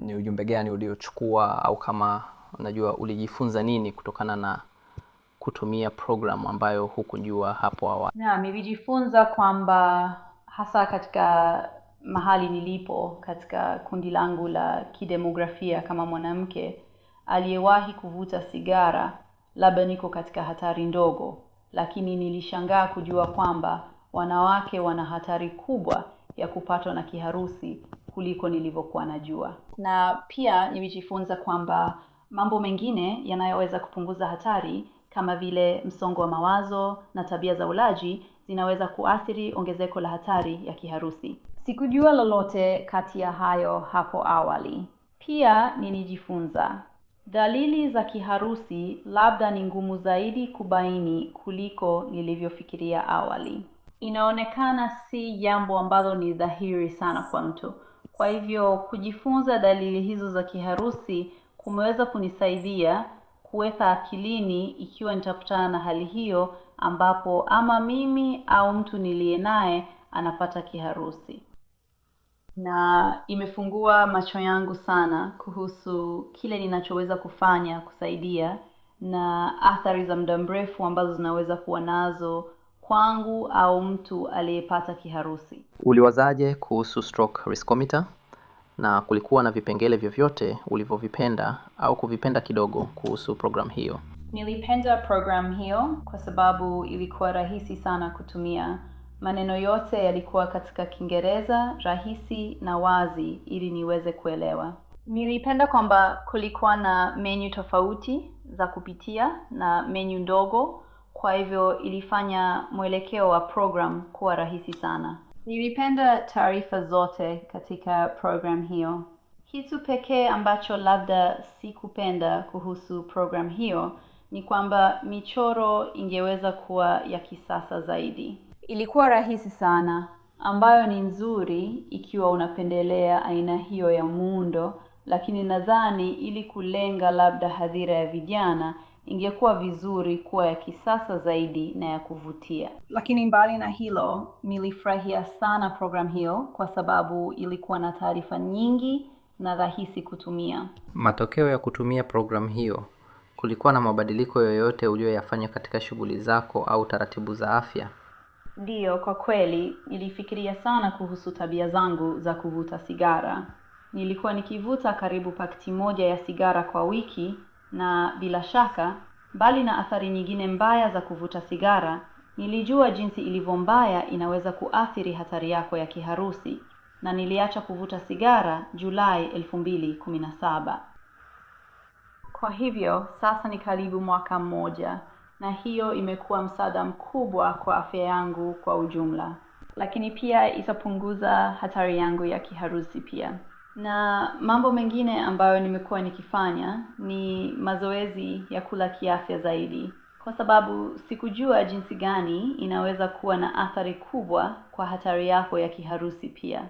ni ujumbe gani uliochukua, au kama unajua ulijifunza nini kutokana na kutumia programu ambayo hukujua hapo awali? Nilijifunza kwamba hasa katika mahali nilipo, katika kundi langu la kidemografia kama mwanamke aliyewahi kuvuta sigara, labda niko katika hatari ndogo, lakini nilishangaa kujua kwamba wanawake wana hatari kubwa ya kupatwa na kiharusi kuliko nilivyokuwa najua. Na pia nilijifunza kwamba mambo mengine yanayoweza kupunguza hatari kama vile msongo wa mawazo na tabia za ulaji zinaweza kuathiri ongezeko la hatari ya kiharusi. Sikujua lolote kati ya hayo hapo awali. Pia nilijifunza dalili za kiharusi labda ni ngumu zaidi kubaini kuliko nilivyofikiria awali. Inaonekana si jambo ambalo ni dhahiri sana kwa mtu. Kwa hivyo kujifunza dalili hizo za kiharusi kumeweza kunisaidia kuweka akilini ikiwa nitakutana na hali hiyo ambapo ama mimi au mtu niliye naye anapata kiharusi. Na imefungua macho yangu sana kuhusu kile ninachoweza kufanya kusaidia na athari za muda mrefu ambazo zinaweza kuwa nazo kwangu au mtu aliyepata kiharusi. Uliwazaje kuhusu stroke riskometer, na kulikuwa na vipengele vyovyote ulivyovipenda au kuvipenda kidogo kuhusu program hiyo? Nilipenda program hiyo kwa sababu ilikuwa rahisi sana kutumia. Maneno yote yalikuwa katika Kiingereza, rahisi na wazi ili niweze kuelewa. Nilipenda kwamba kulikuwa na menu tofauti za kupitia na menu ndogo, kwa hivyo ilifanya mwelekeo wa program kuwa rahisi sana. Nilipenda taarifa zote katika program hiyo. Kitu pekee ambacho labda sikupenda kuhusu program hiyo ni kwamba michoro ingeweza kuwa ya kisasa zaidi. Ilikuwa rahisi sana, ambayo ni nzuri ikiwa unapendelea aina hiyo ya muundo, lakini nadhani ili kulenga labda hadhira ya vijana ingekuwa vizuri kuwa ya kisasa zaidi na ya kuvutia. Lakini mbali na hilo, nilifurahia sana program hiyo kwa sababu ilikuwa na taarifa nyingi na rahisi kutumia. Matokeo ya kutumia program hiyo, kulikuwa na mabadiliko yoyote uliyoyafanya katika shughuli zako au taratibu za afya? Ndiyo, kwa kweli, nilifikiria sana kuhusu tabia zangu za kuvuta sigara. Nilikuwa nikivuta karibu pakiti moja ya sigara kwa wiki, na bila shaka, mbali na athari nyingine mbaya za kuvuta sigara, nilijua jinsi ilivyo mbaya inaweza kuathiri hatari yako ya kiharusi, na niliacha kuvuta sigara Julai 2017. Kwa hivyo, sasa ni karibu mwaka mmoja, na hiyo imekuwa msaada mkubwa kwa afya yangu kwa ujumla. Lakini pia itapunguza hatari yangu ya kiharusi pia. Na mambo mengine ambayo nimekuwa nikifanya ni mazoezi ya kula kiafya zaidi. Kwa sababu sikujua jinsi gani inaweza kuwa na athari kubwa kwa hatari yako ya kiharusi pia.